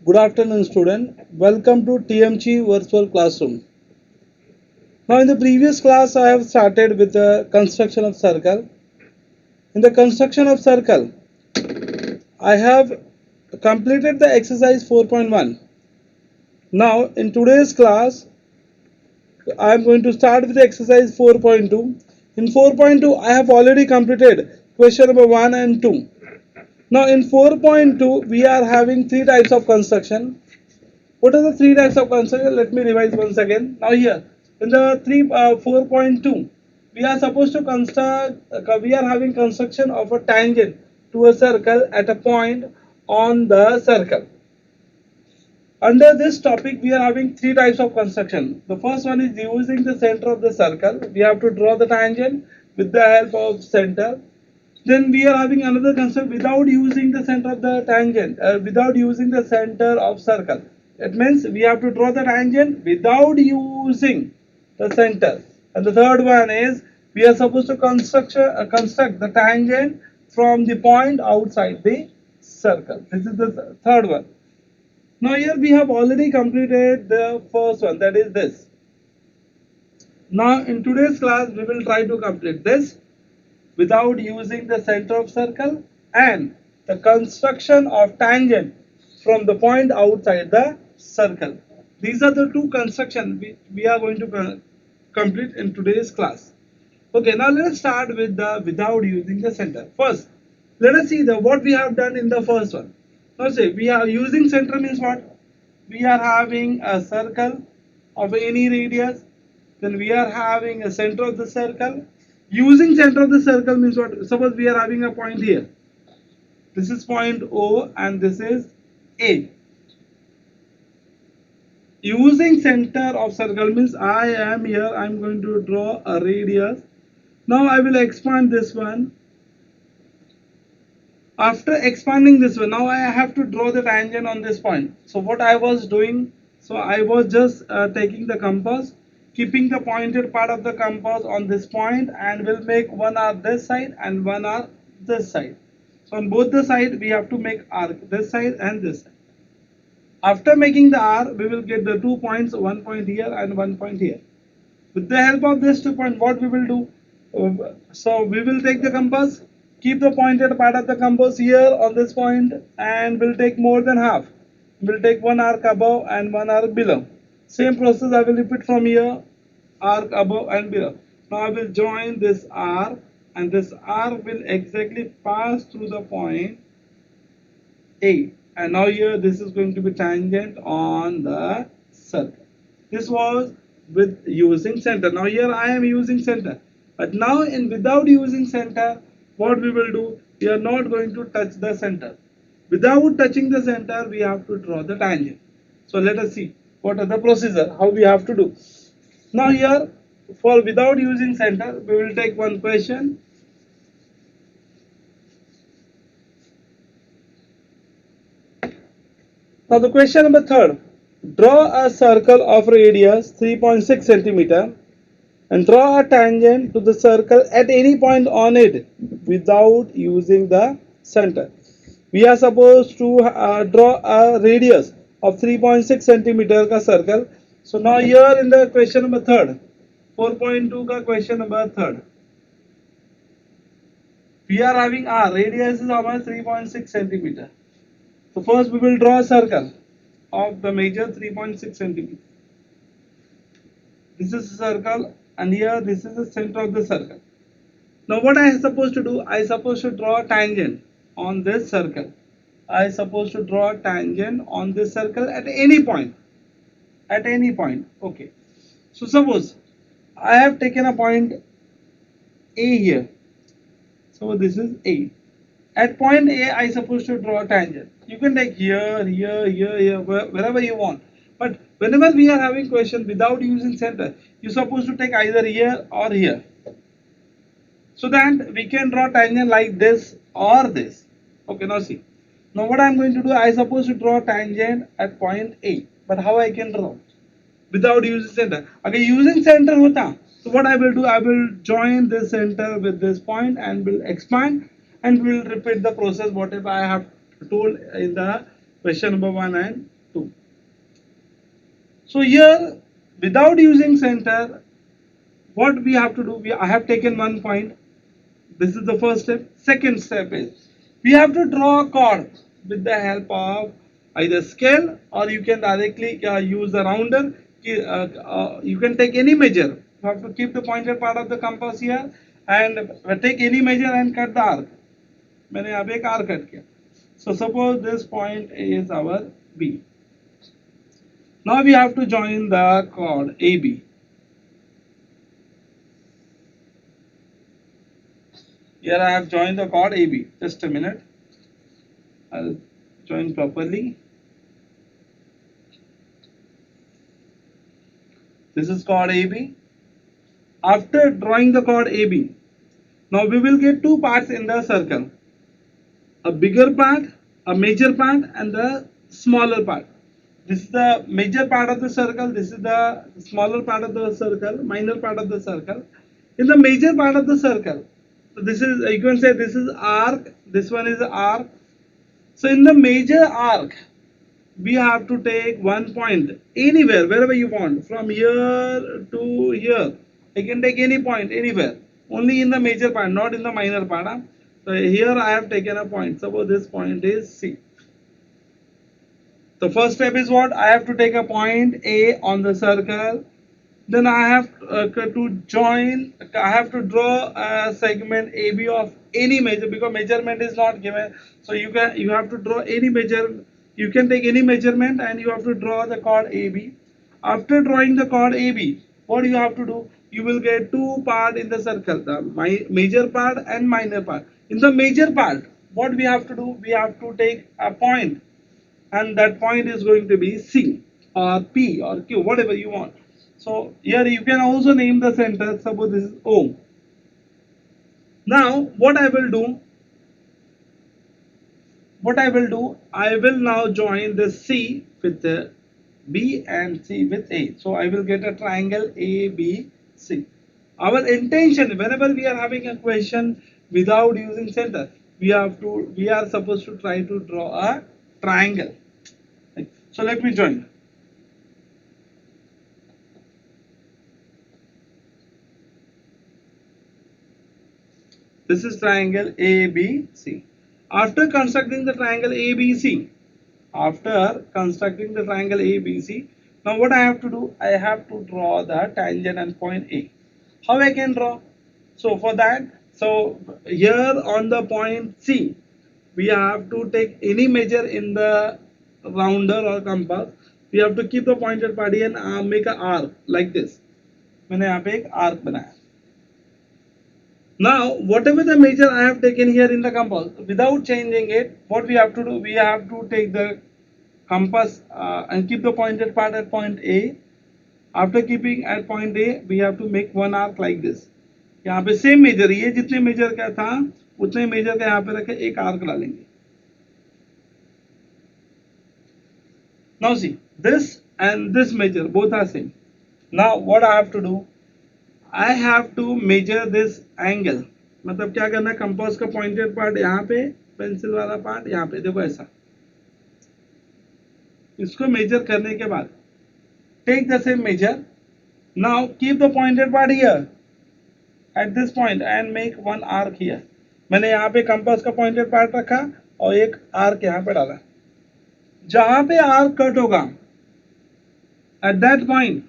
Good afternoon, student. Welcome to TMC Virtual Classroom. Now, in the previous class, I have started with the construction of circle. In the construction of circle, I have completed the exercise 4.1. Now, in today's class, I am going to start with the exercise 4.2. In 4.2, I have already completed question number 1 and 2. Now, in 4.2, we are having three types of construction. What are the three types of construction? Let me revise once again. Now here, in the 4.2, we are supposed to construct, we are having construction of a tangent to a circle at a point on the circle. Under this topic, we are having three types of construction. The first one is using the center of the circle. We have to draw the tangent with the help of center. Then we are having another concept without using the center of the tangent, without using the center of circle. It means we have to draw the tangent without using the center. And the third one is we are supposed to construct the tangent from the point outside the circle. This is the third one. Now here we have already completed the first one, that is this. Now in today's class we will try to complete this without using the center of circle and the construction of tangent from the point outside the circle. These are the two constructions we are going to complete in today's class. Okay, now let us start with the without using the center. First, let us see the what we have done in the first one. Now say we are using center means what? We are having a circle of any radius, then we are having a center of the circle. Using center of the circle means what? Suppose we are having a point here. This is point O and this is A. Using center of circle means I am here, I am going to draw a radius. Now I will expand this one. After expanding this one, now I have to draw the tangent on this point. So what I was doing, so I was just taking the compass, keeping the pointed part of the compass on this point, and will make one arc this side and one arc this side. So on both the side we have to make arc this side and this side. After making the arc, we will get the 2 points, one point here and one point here. With the help of this 2 point, what we will do? So we will take the compass, keep the pointed part of the compass here on this point, and we'll take more than half. We'll take one arc above and one arc below. Same process I will repeat from here, arc above and below. Now I will join this arc, and this arc will exactly pass through the point A. And now here this is going to be tangent on the circle. This was with using center. Now here I am using center. But now in without using center, what we will do? We are not going to touch the center. Without touching the center, we have to draw the tangent. So let us see what are the procedure, how we have to do. Now here for without using center, we will take one question. Now the question number 3rd. Draw a circle of radius 3.6 centimeter and draw a tangent to the circle at any point on it without using the center. We are supposed to draw a radius of 3.6 centimeter का circle. So now here in the question number 3rd, 4.2 का question number 3rd, we are having our radius is about 3.6 centimeter. So first we will draw a circle of the measure 3.6 centimeter. This is a circle and here this is the center of the circle. Now what I am supposed to do? I am supposed to draw a tangent on this circle. I am supposed to draw a tangent on this circle at any point. At any point. Okay. So suppose I have taken a point A here. So this is A. At point A, I am supposed to draw a tangent. You can take here, wherever you want. But whenever we are having question without using center, you're supposed to take either here or here. So that we can draw tangent like this or this. Okay, now see. Now what I'm going to do, I supposed to draw tangent at point A. But how I can draw? Without using center. Okay, using center hota. So what I will do, I will join this center with this point and will expand and will repeat the process whatever I have told in the question number 1 and 2. So here, without using center, what we have to do, I have taken 1 point. This is the first step. Second step is, we have to draw a chord with the help of either scale, or you can directly use a rounder. You can take any measure. You have to keep the pointed part of the compass here and take any measure and cut the arc. मैंने यहाँ पे एक arc cut किया. So suppose this point is our B. Now we have to join the chord AB. Here I have joined the chord AB. Just a minute. I'll join properly. This is chord AB. After drawing the chord AB, now we will get two parts in the circle. A bigger part, a major part, and the smaller part. This is the major part of the circle. This is the smaller part of the circle, minor part of the circle. In the major part of the circle, this is, you can say this is arc, this one is arc. So in the major arc, we have to take 1 point anywhere, wherever you want, from here to here. You can take any point anywhere, only in the major part, not in the minor part. Huh? So here I have taken a point. Suppose this point is C. The first step is what? I have to take a point A on the circle. Then I have to join, I have to draw a segment AB of any measure, because measurement is not given. So you have to draw any measure. You can take any measurement and you have to draw the chord AB. After drawing the chord AB, what you have to do? You will get two parts in the circle, the major part and minor part. In the major part, what we have to do? We have to take a point, and that point is going to be C or P or Q, whatever you want. So here you can also name the center. Suppose this is O. Now what I will do, I will now join the C with the B and C with A. So I will get a triangle ABC. Our intention, whenever we are having a question without using center, we are supposed to try to draw a triangle. So let me join. This is triangle ABC. After constructing the triangle ABC, now what I have to do? I have to draw the tangent and point A. How I can draw? So for that, so here on the point C, we have to take any measure in the rounder or compass. We have to keep the pointed part and make an arc like this. मैंने यहाँ पे एक arc बनाया. Now, whatever the measure I have taken here in the compass, without changing it, what we have to do? We have to take the compass and keep the pointed part at point A. After keeping at point A, we have to make one arc like this. यहाँ पे same measure, ये जितने measure का था, उतने measure का यहाँ पे रखे एक arc डालेंगे. Now see, this and this measure both are same. Now what I have to do? I have to measure this angle. मतलब क्या करना है? कंपास का पॉइंटेड पार्ट यहाँ पे, पेंसिल वाला पार्ट यहाँ पे, देखो ऐसा. इसको मेजर करने के बाद take the same measure. Now keep the pointed part here at this point and make one arc here. मैंने यहाँ पे कंपास का पॉइंटेड पार्ट रखा और एक आर्क यहाँ पे डाला. जहां पे आर्क कट होगा, at that point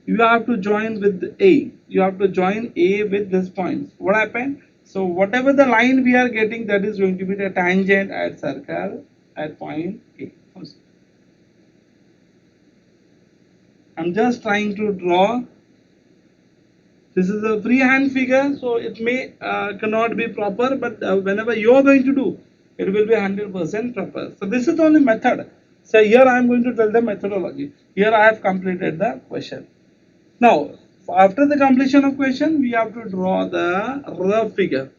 you have to join with A. You have to join A with this point. What happened? So whatever the line we are getting, that is going to be the tangent at circle at point A. I'm just trying to draw. This is a freehand figure, so it may cannot be proper, but whenever you are going to do, it will be 100% proper. So this is the only method. So here I am going to tell the methodology. Here I have completed the question. Now, after the completion of question, we have to draw the rough figure.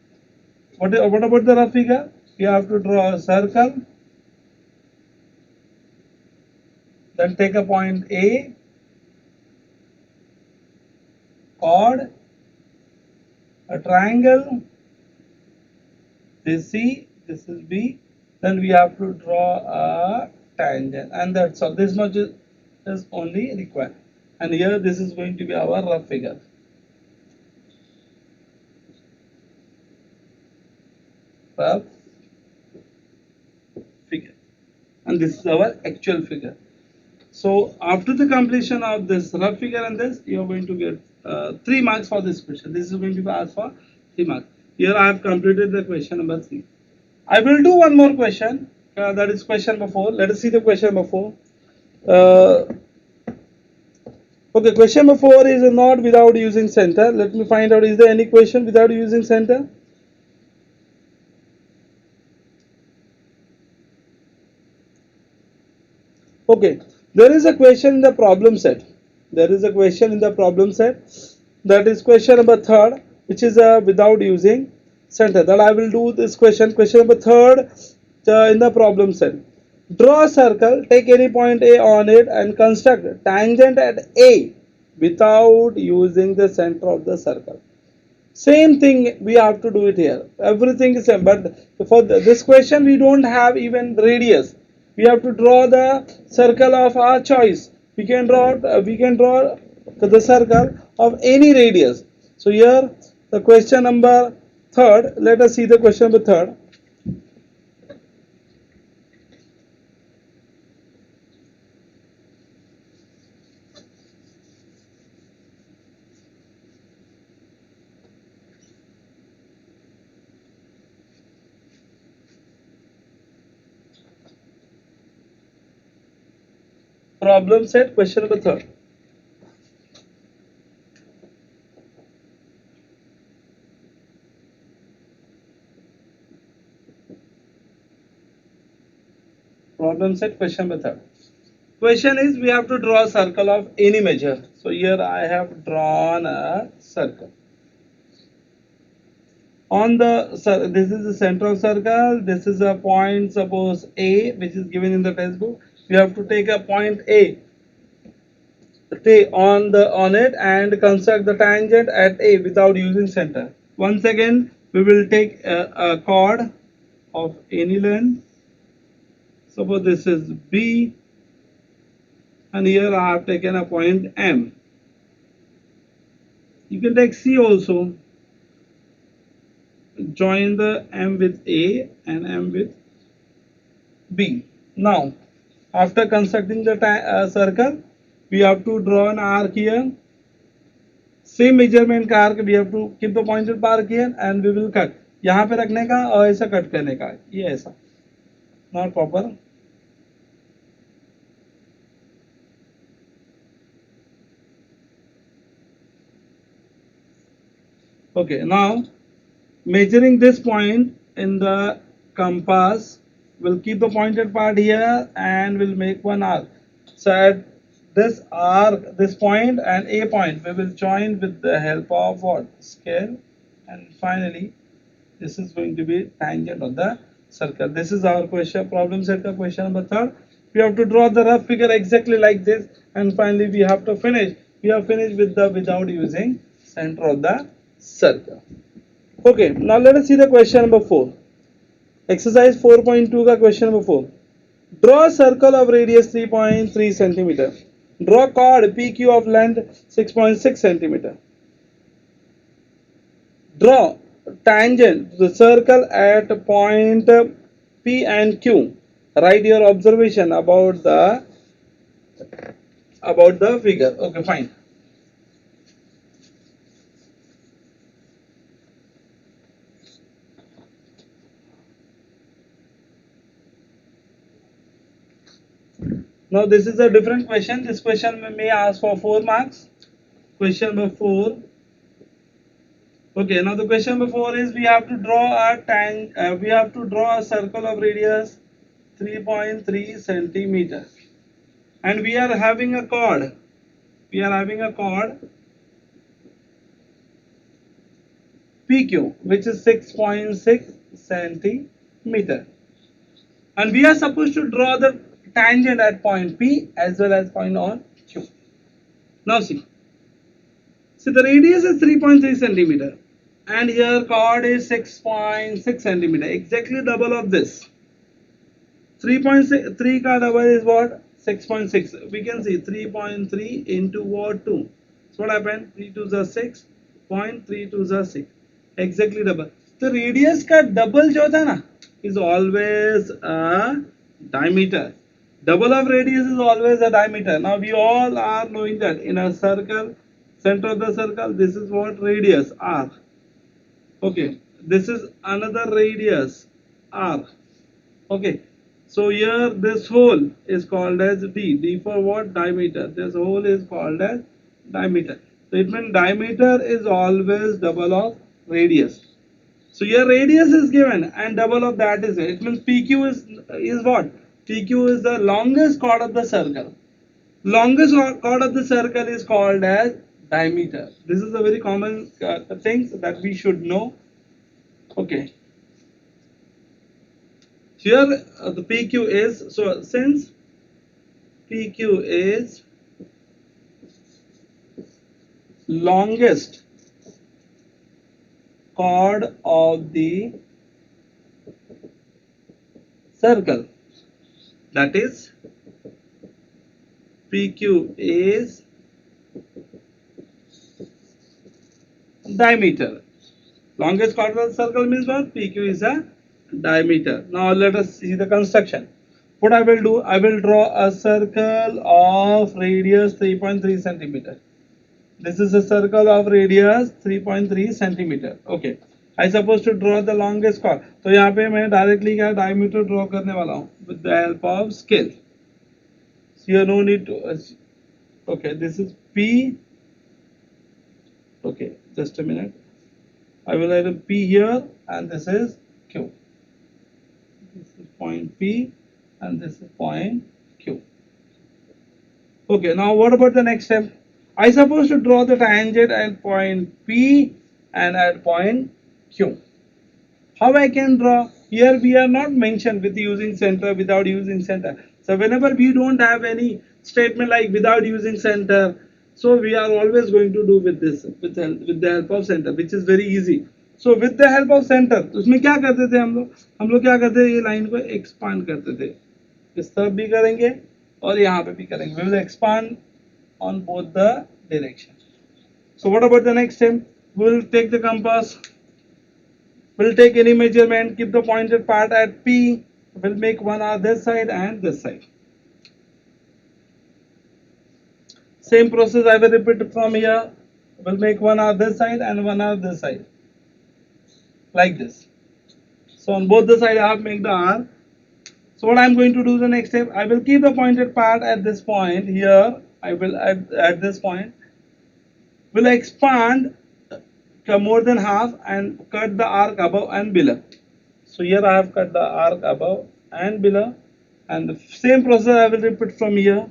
What about the rough figure? We have to draw a circle, then take a point A, chord, a triangle, this C, this is B, then we have to draw a tangent, and that's all. This much is only required. And here this is going to be our rough figure. Rough figure. And this is our actual figure. So after the completion of this rough figure and this, you are going to get 3 marks for this question. This is going to be asked for 3 marks. Here I have completed the question number 3. I will do one more question. That is question number 4. Let us see the question number 4. Okay, question number 4 is not without using center. Let me find out, is there any question without using center? Okay, there is a question in the problem set. There is a question in the problem set. That is question number 3rd, which is without using center. That I will do this question. Question number 3rd in the problem set. Draw a circle, take any point A on it and construct a tangent at A without using the center of the circle. Same thing we have to do it here. Everything is same, but for this question we don't have even radius. We have to draw the circle of our choice. We can draw the circle of any radius. So here the question number 3rd. Let us see the question number 3rd. Problem set, question number 3rd. Problem set, question number 3rd. Question is, we have to draw a circle of any measure. So here I have drawn a circle. On the, this is the center of circle. This is a point, suppose A, which is given in the textbook. We have to take a point A on it and construct the tangent at A without using center. Once again, we will take a chord of any length. Suppose this is B, and here I have taken a point M. You can take C also. Join the M with A and M with B. Now, after constructing the circle, we have to draw an arc here. Same measurement का arc, we have to keep the pointed arc here and we will cut. यहाँ पे रखने का और ऐसा cut करने का, ये ऐसा, not proper. Okay, now measuring this point in the compass, we'll keep the pointed part here and we'll make one arc. So at this arc, this point and A point, we will join with the help of what? Scale. And finally, this is going to be tangent of the circle. This is our question, problem set ka question number 3rd. We have to draw the rough figure exactly like this, and finally we have to finish. We have finished with the without using center of the circle. Okay, now let us see the question number 4. Exercise 4.2 ka question number 4. Draw a circle of radius 3.3 centimeter. Draw chord PQ of length 6.6 centimeter. Draw tangent to the circle at point P and Q. Write your observation about the figure. Okay, fine. Now this is a different question. This question may ask for 4 marks. Question number 4. Okay, now the question number 4 is, we have to draw a circle of radius 3.3 centimeter, and we are having a chord. PQ, which is 6.6 centimeter, and we are supposed to draw the tangent at point P as well as point on Q. Now see, the radius is 3.3 centimeter and here chord is 6.6 centimeter, exactly double of this. 3.3 का double is what? 6.6. We can see 3.3 into what 2. So what happened? 3 2 is 6. 0.3 2 is 6. Exactly double. The radius का double जो था ना is always a diameter. Double of radius is always a diameter. Now we all are knowing that in a circle, center of the circle, this is what radius r. Okay, this is another radius r. Okay, so here this hole is called as d. D for what? Diameter. This hole is called as diameter. So it means diameter is always double of radius. So your radius is given and double of that is it. It means PQ is what? PQ is the longest chord of the circle. Longest chord of the circle is called as diameter. This is a very common thing that we should know. Okay. Here the PQ is, so since PQ is longest chord of the circle, that is PQ is diameter. Longest chord of the circle means what? PQ is a diameter. Now let us see the construction. What I will do, I will draw a circle of radius 3.3 centimeter. This is a circle of radius 3.3 centimeter. Okay. I supposed to draw the longest chord. तो यहाँ पे मैं directly क्या diameter draw करने वाला हूँ with the help of scale. So you no need to. Okay, this is P. Okay, just a minute. I will write a P here, and this is Q. This is point P, and this is point Q. Okay, now what about the next step? I suppose to draw the tangent at point P and at point Q. How I can draw? Here we are not mentioned with using center, without using center. So whenever we don't have any statement like without using center, so we are always going to do with this, with the help of center, which is very easy. So with the help of center, तो उसमें क्या करते थे हम लोग क्या करते थे, ये लाइन को expand करते थे, इस तरफ भी करेंगे और यहाँ पे भी करेंगे. We will expand on both the directions. So what about the next step? We will take the compass. We'll take any measurement, keep the pointed part at P. We'll make one on this side and this side. Same process I will repeat from here. We'll make one on this side and one on this side. Like this. So on both the sides I have made the R. So what I'm going to do the next step, I will keep the pointed part at this point here. I will at this point. Will expand more than half and cut the arc above and below. So here I have cut the arc above and below, and the same process I will repeat from here.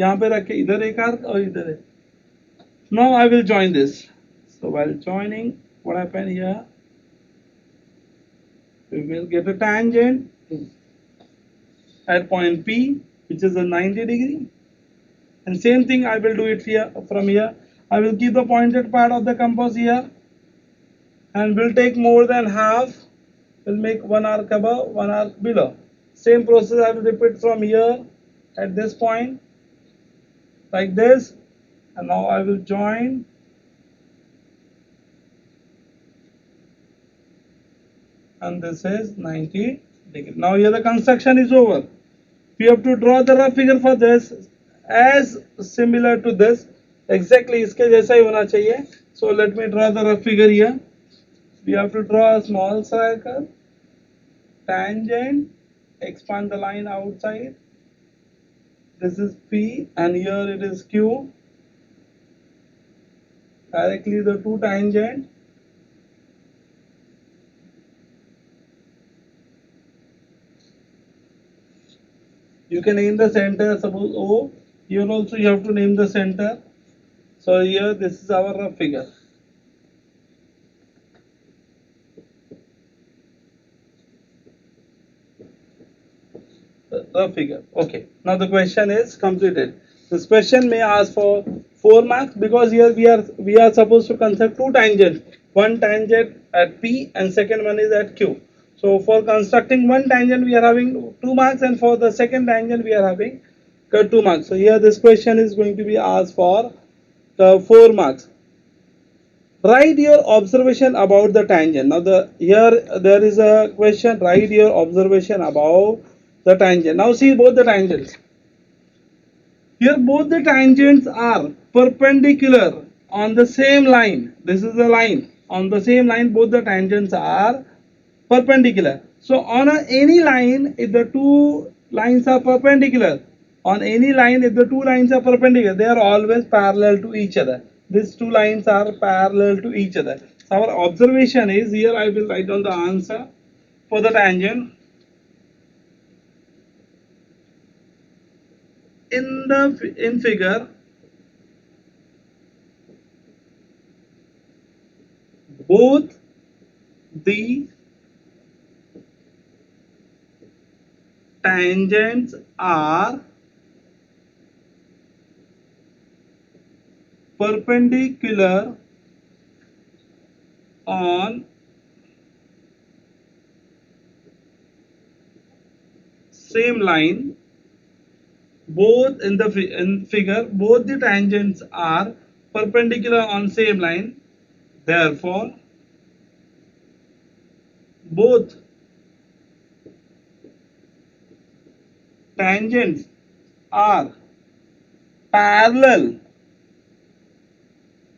यहाँ पे रखे इधर एक arc और इधर एक. Now I will join this. So while joining, what happened here? We will get a tangent at point P, which is a 90 degree, and same thing I will do it here from here. I will keep the pointed part of the compass here and will take more than half. Will make one arc above, one arc below. Same process I will repeat from here at this point like this, and now I will join. And this is 90 degree. Now here the construction is over. We have to draw the rough figure for this as similar to this. Exactly इसके जैसा ही होना चाहिए. So let me draw the rough figure here. We have to draw a small circle, tangent, expand the line outside. This is P and here it is Q. Directly the two tangent. You can name the center, suppose O. Here also you have to name the center. So here this is our rough figure. Rough figure. Okay. Now the question is completed. This question may ask for 4 marks because here we are supposed to consider two tangents. One tangent at P and second one is at Q. So for constructing one tangent we are having 2 marks, and for the second tangent we are having 2 marks. So here this question is going to be asked for the 4 marks. Write your observation about the tangent. Now here there is a question, write your observation about the tangent. Now see both the tangents. Here both the tangents are perpendicular on the same line. This is the line. On the same line both the tangents are perpendicular. So on any line, if the two lines are perpendicular, on any line if the two lines are perpendicular, they are always parallel to each other. These two lines are parallel to each other. So our observation is, here I will write down the answer for the tangent. In figure, both the tangents are perpendicular on same line. Both in the figure, both the tangents are perpendicular on same line. Therefore, both tangents are parallel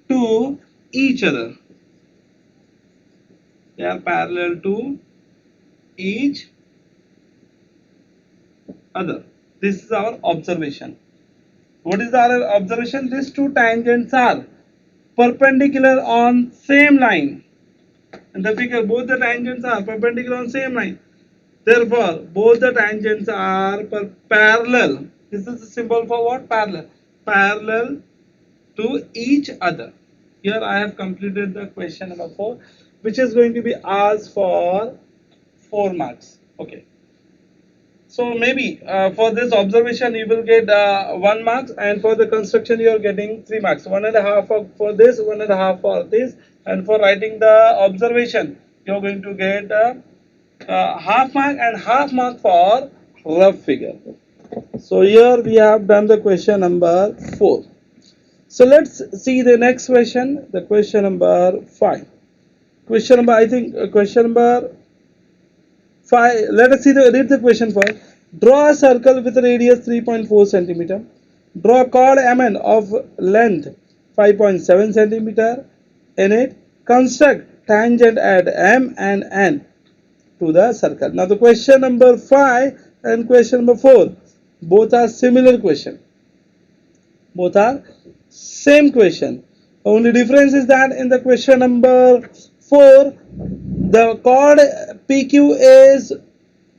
to each other. They are parallel to each other. This is our observation. What is our observation? These two tangents are perpendicular on same line. In the figure, both the tangents are perpendicular on same line. Therefore, both the tangents are parallel. This is a symbol for what? Parallel. Parallel to each other. Here I have completed the question number 4, which is going to be asked for 4 marks. Okay. So maybe for this observation you will get 1 marks, and for the construction you are getting 3 marks. 1.5 for this, 1.5 for this, and for writing the observation you are going to get half mark and half mark for rough figure. So here we have done the question number 4. So let's see the next question, the question number 5. Question number 5. Let us read the question first. Draw a circle with a radius 3.4 centimeter. Draw a chord MN of length 5.7 centimeter in it. Construct tangent at M and N to the circle. Now the question number 5 and question number 4, both are similar question. Both are same question. Only difference is that in the question number 4, the chord PQ is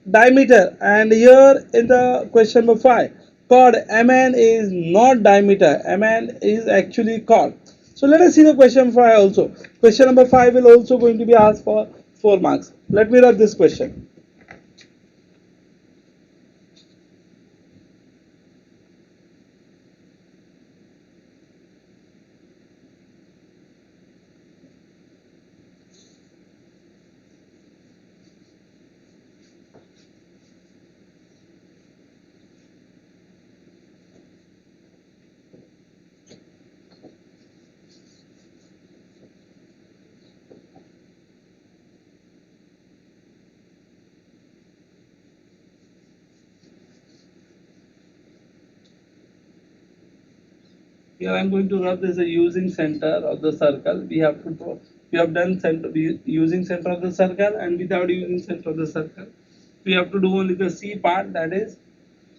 diameter, and here in the question number 5, chord MN is not diameter. MN is actually chord. So let us see the question 5 also. Question number 5 will also going to be asked for 4 marks. Let me rub this question. Here I am going to rub this using center of the circle. We have done center using center of the circle, and without using center of the circle, we have to do only the C part, that is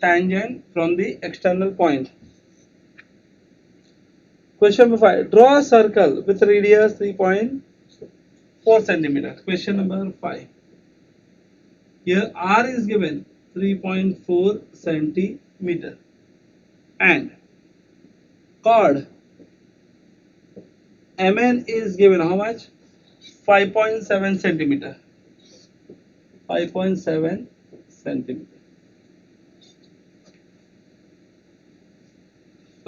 tangent from the external point. Question number 5. Draw a circle with radius 3.4 centimeter. Question number 5. Here R is given 3.4 centimeter and chord MN is given how much? 5.7 centimeter. 5.7 centimeter.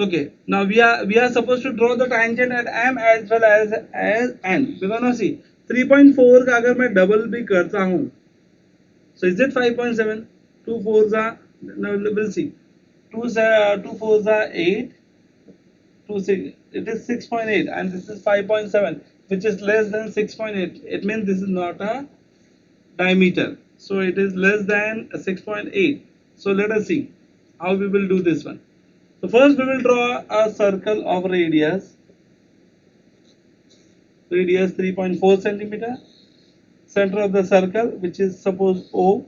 Okay, now we are supposed to draw the tangent at M as well as N. Because now see 3.4 का अगर मैं double भी करता हूँ, So is it 5.7? 2 fours are, now we'll see. 2 fours are 8. 2 6. It is 6.8, and this is 5.7, which is less than 6.8. It means this is not a diameter. So it is less than 6.8. So let us see how we will do this one. So first we will draw a circle of radius 3.4 centimeter, center of the circle which is suppose O.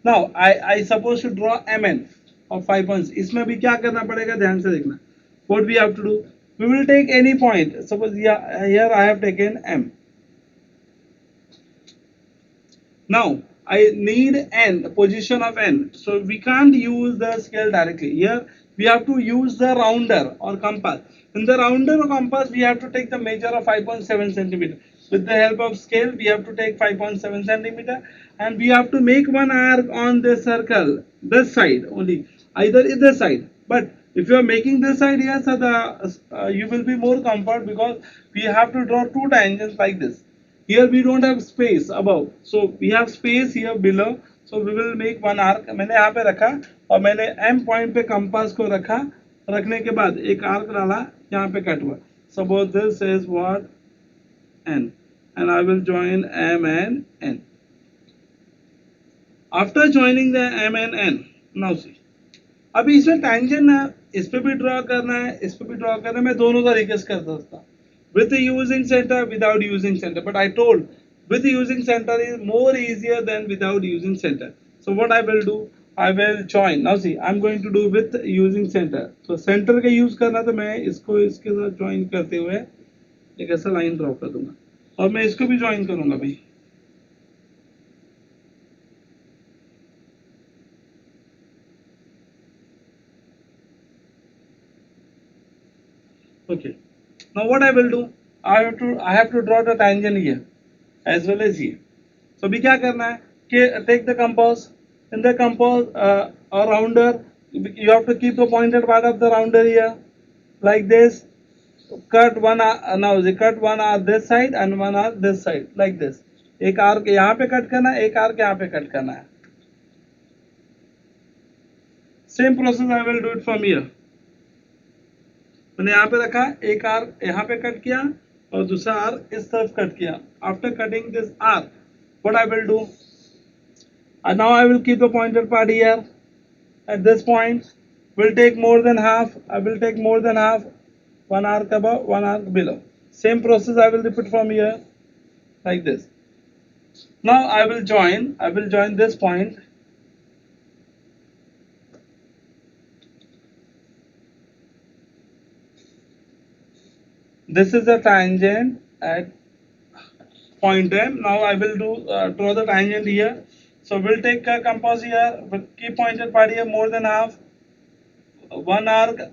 Now I suppose to draw MN of 5 points. इसमें भी क्या करना पड़ेगा, ध्यान से देखना. What we have to do? We will take any point. Suppose here I have taken M. Now I need N, the position of N. So we can't use the scale directly. Here we have to use the rounder or compass. In the rounder or compass, we have to take the measure of 5.7 centimeter. With the help of scale, we have to take 5.7 centimeter, and we have to make one arc on this circle, this side only, either in this side. But if you are making this side here, so you will be more comfort because we have to draw two tangents like this. Here we don't have space above, so we have space here below. So we will make one arc. मैंने यहाँ पे रखा और मैंने M point पे compass को रखा. रखने के बाद एक arc डाला, यहाँ पे कट हुआ. Suppose this is what N, and I will join M and N. After joining the M and N, now see. अभी इसमें tangent है, इस पे भी draw करना है, इस पे भी draw करना है. मैं दोनों तरीके से कर सकता हूँ. With using center, without using center. But I told with using center is more easier than without using center. So what I will do, I will join. Now see, I'm going to do with using center. So center का use करना, तो मैं इसको इसके साथ join करते हुए एक ऐसा line draw कर दूंगा, और मैं इसको भी join करूंगा भाई. Okay. Now what I will do, I have to draw the tangent here as well as here. So अभी क्या करना है कि take the compass. In the compass, a rounder, you have to keep the pointed part of the rounder here like this. Cut one now cut one arc this side and one arc this side like this. एक arc यहाँ पे cut करना है, एक arc यहाँ पे cut करना है. Same process I will do it from here. मैंने यहाँ पे रखा, एक आर्क यहाँ पे कट किया और दूसरा आर्क इस तरफ कट किया. After cutting this arc, what I will do, and now I will keep the pointed part here. At this point, will take more than half. I will take more than half. One arc above, one arc below. Same process I will repeat from here, like this. Now I will join this point. This is the tangent at point M. Now I will draw the tangent here. So we'll take a compass here. We'll keep pointed part here more than half. One arc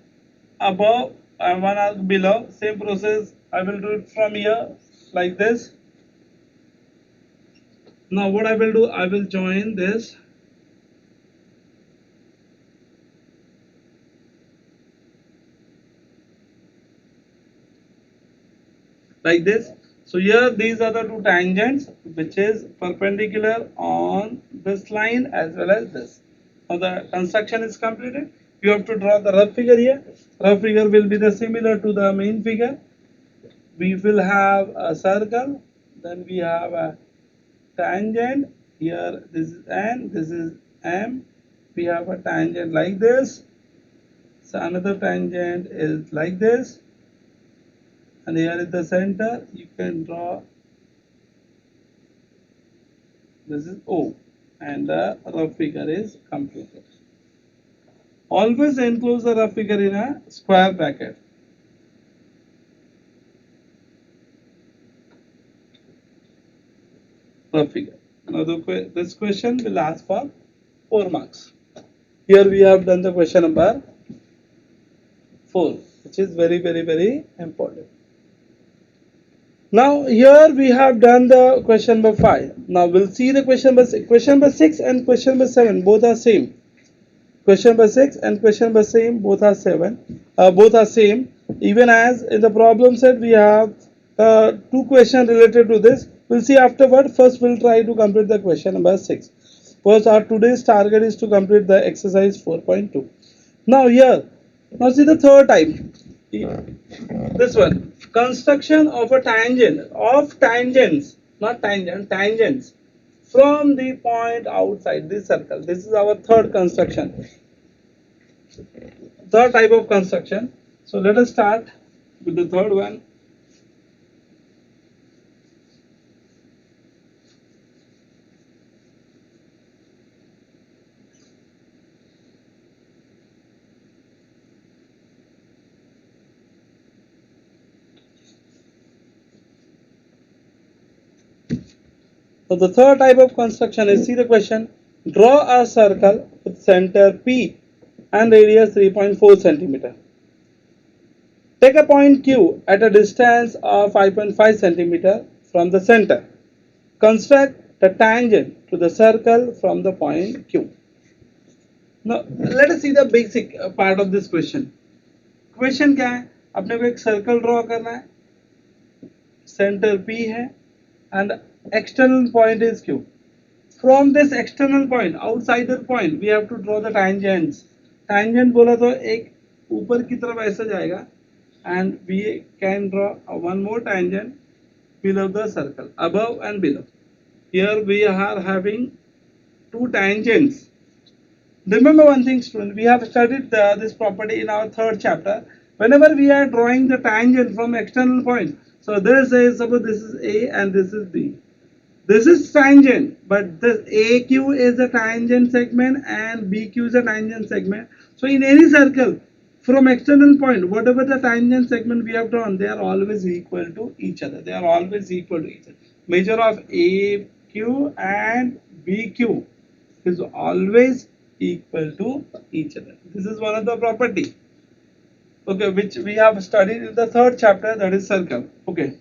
above and one arc below. Same process I will do it from here like this. Now what I will do, I will join this. Like this. So here these are the two tangents which is perpendicular on this line as well as this. Now the construction is completed. You have to draw the rough figure here. Rough figure will be the similar to the main figure. We will have a circle, then we have a tangent. Here this is N, this is M. We have a tangent like this. So another tangent is like this. And here is the center. You can draw, this is O, and the rough figure is completed. Always enclose the rough figure in a square bracket. Rough figure. Now this question will ask for 4 marks. Here we have done the question number 4, which is very, very, very important. Now here we have done the question number 5. Now we'll see the question number 6. Question number 6 and question number 7 both are same. Question number 6 and question number same both are same. Even as in the problem set we have 2 questions related to this. We'll see afterward. First we'll try to complete the question number 6. because our today's target is to complete the exercise 4.2. Now here, now see the third type. This one, construction of a tangent, of tangents, not tangent, tangents from the point outside this circle. This is our third construction, third type of construction. So let us start with the third one. So the third type of construction is, see the question, draw a circle with center P and radius 3.4 centimeter. Take a point Q at a distance of 5.5 centimeter from the center. Construct the tangent to the circle from the point Q. Now let us see the basic part of this question. Question क्या है? अपने को एक circle draw करना है, centre P है and external point is Q. From this external point, outsider point, we have to draw the tangents. Tangent बोला तो एक ऊपर की तरफ ऐसा जाएगा and we can draw one more tangent below the circle, above and below. Here we are having two tangents. Remember one thing, student, we have studied this property in our third chapter. Whenever we are drawing the tangent from external point, so this is, suppose this is A and this is B. This is tangent, but this AQ is a tangent segment and BQ is a tangent segment. So in any circle, from external point, whatever the tangent segment we have drawn, they are always equal to each other. They are always equal to each other. Measure of AQ and BQ is always equal to each other. This is one of the property, okay, which we have studied in the third chapter, that is circle. Okay,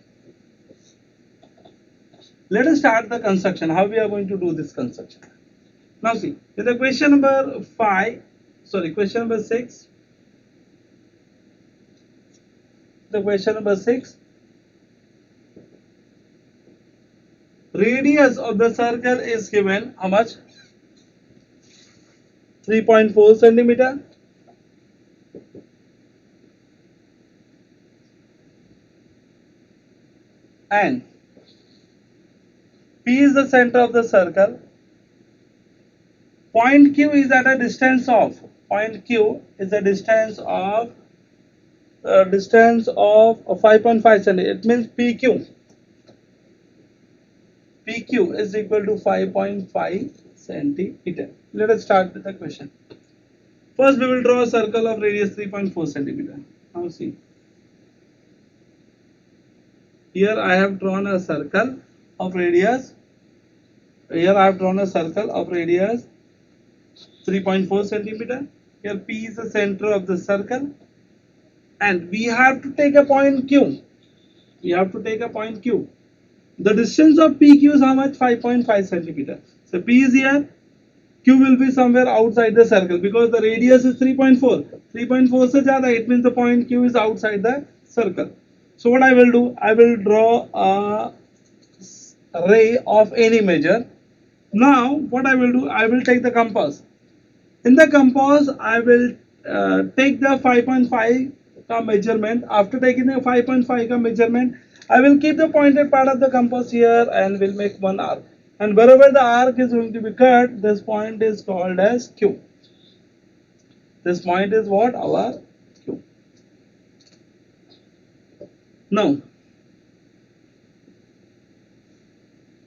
let us start the construction. How we are going to do this construction? Now see, in the question number 6, the question number 6, radius of the circle is given how much? 3.4 centimeter. And P is the center of the circle. Point Q is at a distance of, point Q is a distance of 5.5 centimeter. It means PQ is equal to 5.5 centimeter. Let us start with the question. First we will draw a circle of radius 3.4 centimeter. Now see, here I have drawn a circle of radius. Here I have drawn a circle of radius 3.4 centimeter. Here P is the center of the circle, and we have to take a point Q. We have to take a point Q. The distance of PQ is how much? 5.5 centimeter. So P is here. Q will be somewhere outside the circle because the radius is 3.4. 3.4 se zyada, it means the point Q is outside the circle. So what I will do, I will draw a ray of any measure. Now what I will do, I will take the compass. In the compass, I will take the 5.5 ka measurement. After taking the 5.5 ka measurement, I will keep the pointed part of the compass here and will make one arc. And wherever the arc is going to be cut, this point is called as Q. This point is what? Our Q. Now,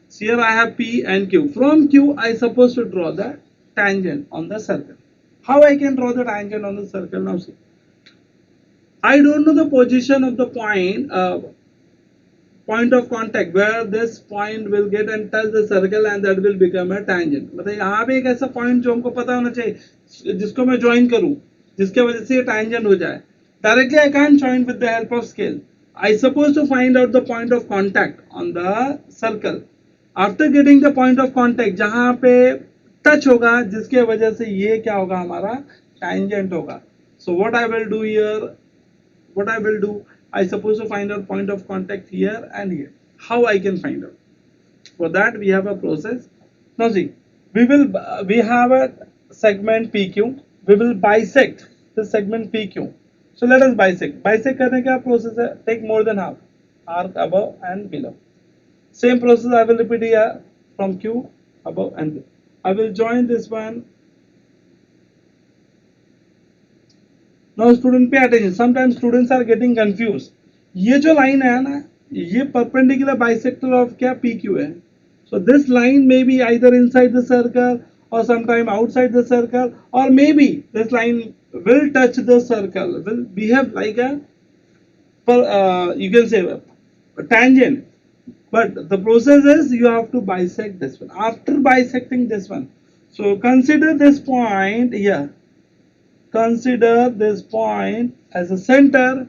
so here I have P and Q. From Q, I supposed to draw the tangent on the circle. How I can draw the tangent on the circle? Now see, I don't know the position of the point of contact where this point will get and touch the circle and that will become a tangent. मतलब यहाँ पे एक ऐसा point जो हमको पता होना चाहिए जिसको मैं join करूँ जिसके वजह से ये tangent हो जाए. Directly I can't join with the help of scale. I supposed to find out the point of contact on the circle. After getting the point of contact जहाँ पे टच होगा जिसके वजह से ये क्या होगा हमारा tangent होगा. So what I will do here, I suppose to find out point of contact here and here. How I can find out? For that we have a process. Now see, we have a segment PQ. We will bisect the segment PQ. So let us bisect. Bisect करने का process है, take more than half, arc above and below. Same process I will repeat here from Q above and below. I will join this one. Now student pay attention. Sometimes students are getting confused. ये जो line है ना, ये perpendicular bisector of क्या PQ है. So this line may be either inside the circle or sometime outside the circle, or maybe this line will touch the circle, will behave like a you can say a tangent. But the process is you have to bisect this one. After bisecting this one, so consider this point here. Consider this point as a center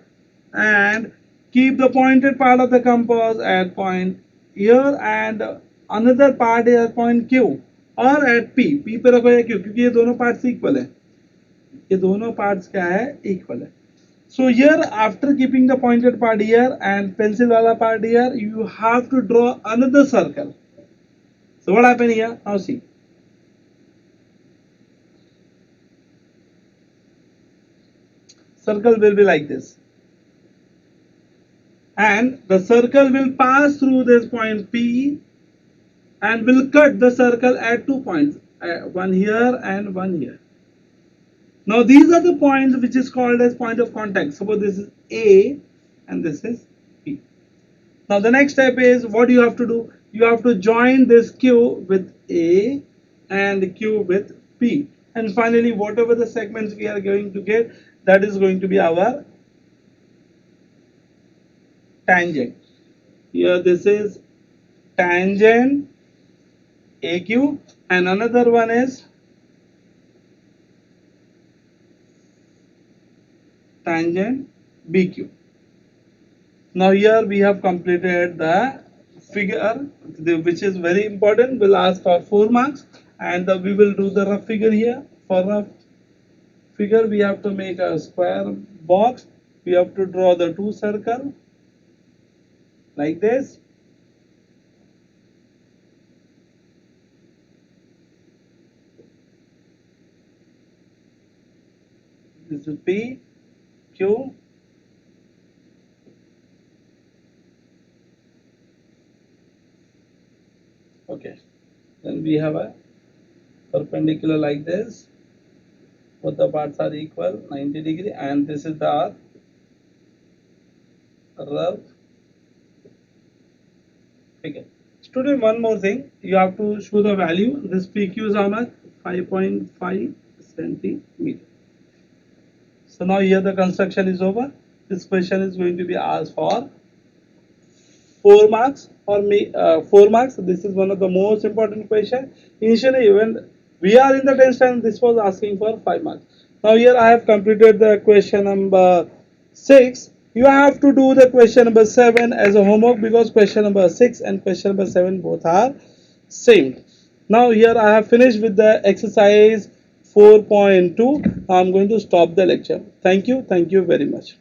and keep the pointed part of the compass at point here and another part here at point Q or at P. P पे रखो या Q, क्योंकि ये दोनों parts equal है. ये दोनों parts क्या है? Equal है. So here after keeping the pointed part here and pencil wala part here, you have to draw another circle. So what happened here? Now see. Circle will be like this. And the circle will pass through this point P and will cut the circle at 2 points, one here and one here. Now these are the points which is called as point of contact. Suppose this is A and this is P. Now the next step is what you have to do. You have to join this Q with A and Q with P. And finally whatever the segments we are going to get, that is going to be our tangent. Here this is tangent AQ and another one is tangent BQ. Now here we have completed the figure, which is very important. We'll ask for 4 marks and we will do the rough figure here. For rough figure we have to make a square box. We have to draw the 2 circles like this. This is P, Q, okay. Then we have a perpendicular like this. Both the parts are equal, 90 degree, and this is the arc. Rough figure. Student, one more thing, you have to show the value. This PQ is how much? 5.5 centimeter. So now here the construction is over. This question is going to be asked for 4 marks or 4 marks. This is one of the most important questions. Initially when we are in the 10th standard, this was asking for 5 marks. Now here I have completed the question number 6. You have to do the question number 7 as a homework because question number 6 and question number 7 both are same. Now here I have finished with the exercise 4.2. I am going to stop the lecture. Thank you very much.